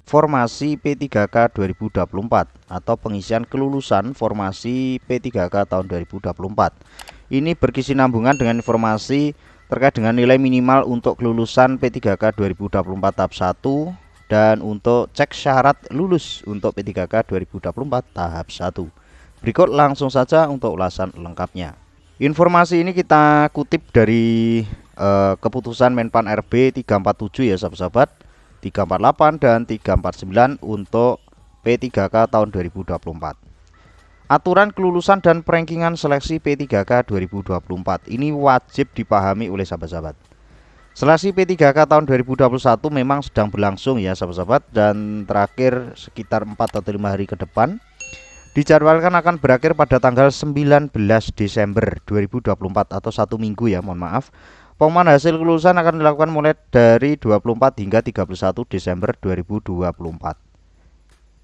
formasi P3K 2024 atau pengisian kelulusan formasi P3K tahun 2024. Ini berkesinambungan dengan informasi terkait dengan nilai minimal untuk kelulusan P3K 2024 tahap 1 dan untuk cek syarat lulus untuk P3K 2024 tahap 1. Berikut langsung saja untuk ulasan lengkapnya. Informasi ini kita kutip dari keputusan Menpan RB 347 ya sahabat-sahabat, 348 dan 349 untuk P3K tahun 2024. Aturan kelulusan dan perankingan seleksi P3K 2024 ini wajib dipahami oleh sahabat-sahabat. Seleksi P3K tahun 2021 memang sedang berlangsung ya sahabat-sahabat, dan terakhir sekitar 4 atau 5 hari ke depan. Dijadwalkan akan berakhir pada tanggal 19 Desember 2024 atau 1 minggu ya, mohon maaf. Pengumuman hasil kelulusan akan dilakukan mulai dari 24 hingga 31 Desember 2024.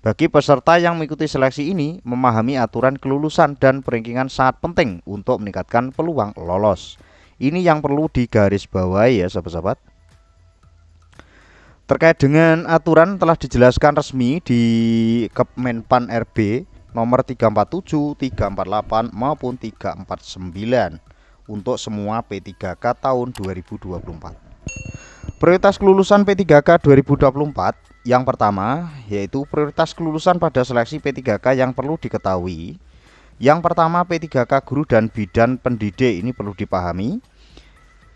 Bagi peserta yang mengikuti seleksi ini, memahami aturan kelulusan dan perankingan sangat penting untuk meningkatkan peluang lolos. Ini yang perlu digarisbawahi ya sahabat-sahabat. Terkait dengan aturan telah dijelaskan resmi di Kemenpan RB nomor 347, 348 maupun 349 untuk semua P3K tahun 2024. Prioritas kelulusan P3K 2024 yang pertama yaitu prioritas kelulusan pada seleksi P3K yang perlu diketahui. Yang pertama, P3K guru dan bidan pendidik ini perlu dipahami.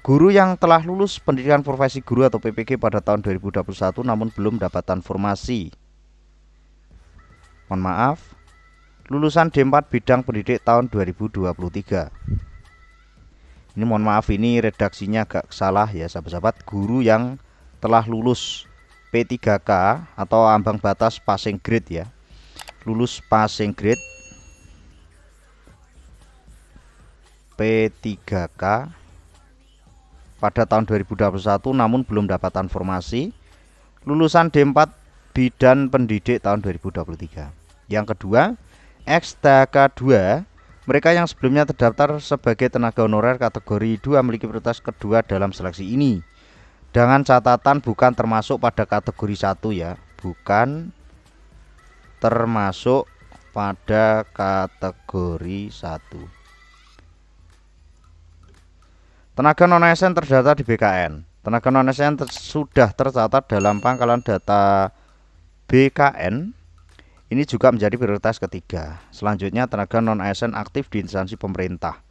Guru yang telah lulus pendidikan profesi guru atau PPG pada tahun 2021 namun belum mendapatkan formasi, mohon maaf, lulusan D4 bidang pendidik tahun 2023. Ini mohon maaf, ini redaksinya agak salah ya sahabat-sahabat. Guru yang telah lulus P3K atau ambang batas passing grade ya, lulus passing grade P3K pada tahun 2021 namun belum mendapatkan formasi, lulusan D4 bidan pendidik tahun 2023. Yang kedua, XTK 2, mereka yang sebelumnya terdaftar sebagai tenaga honorer kategori 2 memiliki prioritas kedua dalam seleksi ini. Dengan catatan bukan termasuk pada kategori 1 ya, bukan termasuk pada kategori 1. Tenaga non-ASN terdata di BKN. Tenaga non-ASN sudah tercatat dalam pangkalan data BKN. Ini juga menjadi prioritas ketiga. Selanjutnya, tenaga non-ASN aktif di instansi pemerintah.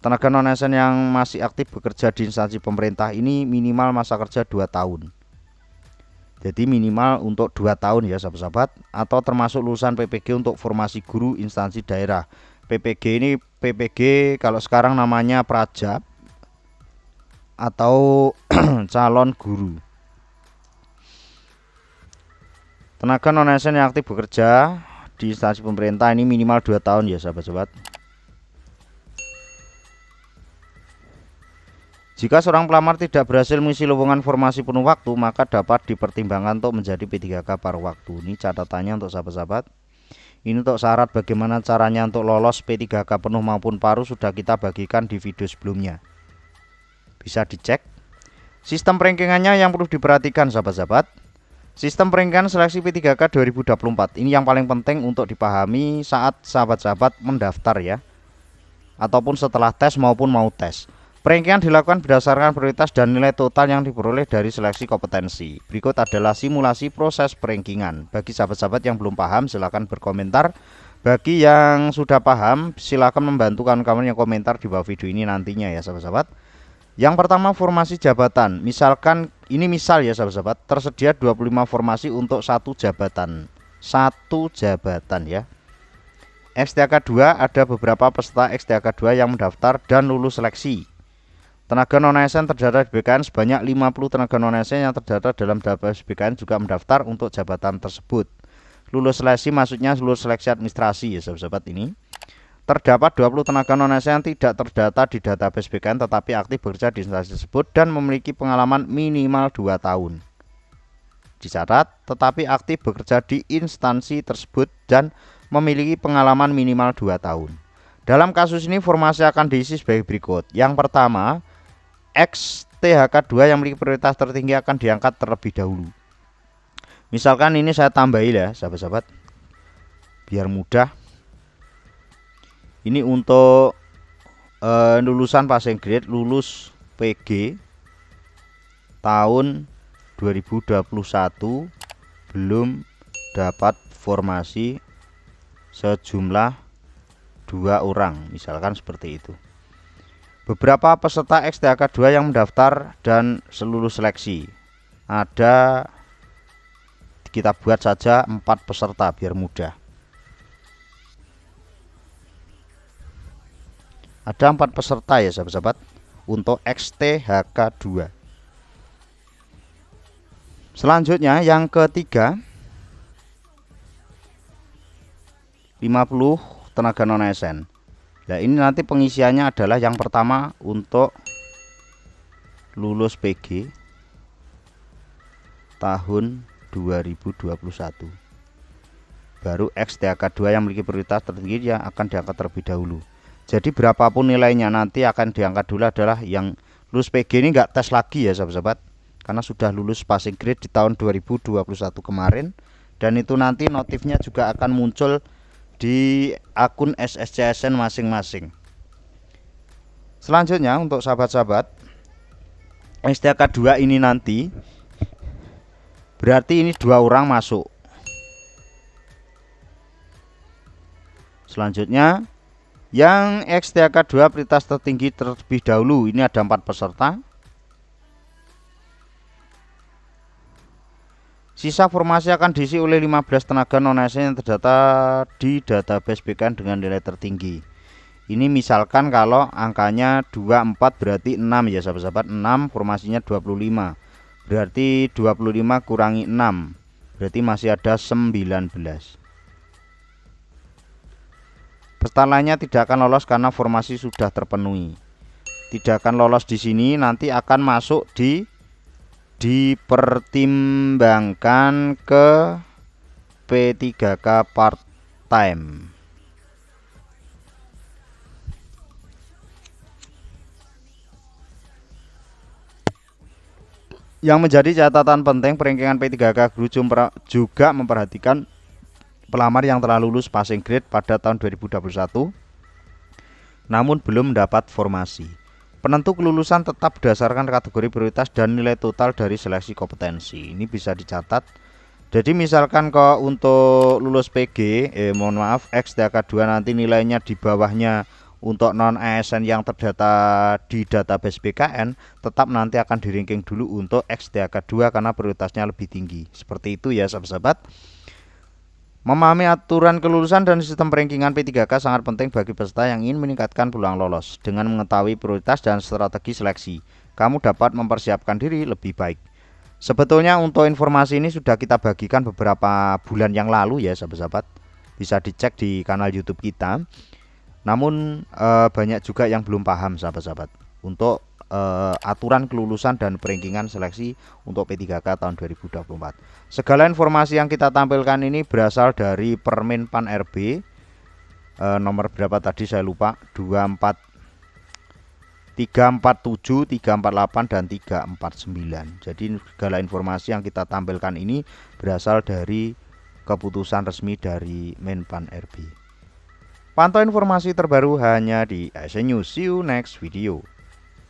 Tenaga non-ASN yang masih aktif bekerja di instansi pemerintah ini minimal masa kerja 2 tahun. Jadi minimal untuk 2 tahun ya sahabat-sahabat, atau termasuk lulusan PPG untuk formasi guru instansi daerah. PPG ini PPG kalau sekarang namanya prajab atau calon guru. Tenaga non-ASN yang aktif bekerja di instansi pemerintah ini minimal 2 tahun ya sahabat-sahabat. Jika seorang pelamar tidak berhasil mengisi lowongan formasi penuh waktu, maka dapat dipertimbangkan untuk menjadi P3K paruh waktu. Ini catatannya untuk sahabat-sahabat. Ini untuk syarat bagaimana caranya untuk lolos P3K penuh maupun paruh sudah kita bagikan di video sebelumnya. Bisa dicek. Sistem perankingannya yang perlu diperhatikan sahabat-sahabat. Sistem perankingan seleksi P3K 2024 ini yang paling penting untuk dipahami saat sahabat-sahabat mendaftar ya, ataupun setelah tes maupun mau tes. Perankingan dilakukan berdasarkan prioritas dan nilai total yang diperoleh dari seleksi kompetensi. Berikut adalah simulasi proses perankingan. Bagi sahabat-sahabat yang belum paham silahkan berkomentar. Bagi yang sudah paham silahkan membantu kawan-kawan yang komentar di bawah video ini nantinya ya sahabat-sahabat. Yang pertama, formasi jabatan. Misalkan ini misal ya sahabat-sahabat, tersedia 25 formasi untuk satu jabatan. Satu jabatan ya. XTK 2 ada beberapa peserta XTK 2 yang mendaftar dan lulus seleksi. Tenaga non-ASN terdata di BKN sebanyak 50 tenaga non-ASN yang terdata dalam database BKN juga mendaftar untuk jabatan tersebut. Lulus seleksi maksudnya lulus seleksi administrasi ya sahabat-sahabat ini. Terdapat 20 tenaga non-ASN yang tidak terdata di database BKN tetapi aktif bekerja di instansi tersebut dan memiliki pengalaman minimal 2 tahun. Dicatat, tetapi aktif bekerja di instansi tersebut dan memiliki pengalaman minimal 2 tahun. Dalam kasus ini formasi akan diisi sebagai berikut. Yang pertama, XTHK 2 yang memiliki prioritas tertinggi akan diangkat terlebih dahulu. Misalkan ini saya tambahi ya sahabat-sahabat, biar mudah. Ini untuk lulusan passing grade, lulus PG tahun 2021 belum dapat formasi sejumlah 2 orang, misalkan seperti itu. Beberapa peserta XTHK 2 yang mendaftar dan seluruh seleksi. Ada, kita buat saja 4 peserta biar mudah. Ada 4 peserta ya sahabat-sahabat untuk XTHK 2. Selanjutnya yang ketiga, 50 tenaga non ASN. Nah ini nanti pengisiannya adalah yang pertama untuk lulus PG tahun 2021, baru XTHK 2 yang memiliki prioritas tertinggi yang akan diangkat terlebih dahulu. Jadi berapapun nilainya nanti akan diangkat dulu adalah yang lulus PG. Ini enggak tes lagi ya sahabat-sahabat, karena sudah lulus passing grade di tahun 2021 kemarin, dan itu nanti notifnya juga akan muncul di akun SSCSN masing-masing. Selanjutnya untuk sahabat-sahabat XTHK 2 ini nanti berarti ini 2 orang masuk. Selanjutnya yang XTHK 2 prioritas tertinggi terlebih dahulu, ini ada 4 peserta. Sisa formasi akan diisi oleh 15 tenaga non ASN yang terdata di database BKN dengan nilai tertinggi. Ini misalkan kalau angkanya 24 berarti 6 ya sahabat-sahabat. 6 formasinya 25. Berarti 25 kurangi 6. Berarti masih ada 19. Peserta lainnya tidak akan lolos karena formasi sudah terpenuhi. Tidak akan lolos di sini, nanti akan masuk dipertimbangkan ke P3K part time. Yang menjadi catatan penting, peringkingan P3K Guru juga memperhatikan pelamar yang telah lulus passing grade pada tahun 2021 namun belum mendapat formasi. Penentu kelulusan tetap berdasarkan kategori prioritas dan nilai total dari seleksi kompetensi. Ini bisa dicatat. Jadi misalkan kok untuk lulus PG, XTHK 2 nanti nilainya di bawahnya untuk non ASN yang terdata di database BKN, tetap nanti akan di-ranking dulu untuk XTHK 2 karena prioritasnya lebih tinggi. Seperti itu ya sahabat-sahabat. Memahami aturan kelulusan dan sistem perankingan P3K sangat penting bagi peserta yang ingin meningkatkan peluang lolos. Dengan mengetahui prioritas dan strategi seleksi, kamu dapat mempersiapkan diri lebih baik. Sebetulnya untuk informasi ini sudah kita bagikan beberapa bulan yang lalu ya sahabat-sahabat. Bisa dicek di kanal YouTube kita. Namun banyak juga yang belum paham sahabat-sahabat untuk aturan kelulusan dan perankingan seleksi untuk P3K tahun 2024. Segala informasi yang kita tampilkan ini berasal dari Permenpan RB nomor berapa tadi saya lupa, 347, 348 dan 349. Jadi segala informasi yang kita tampilkan ini berasal dari keputusan resmi dari Menpan RB. Pantau informasi terbaru hanya di ASN News. See you next video.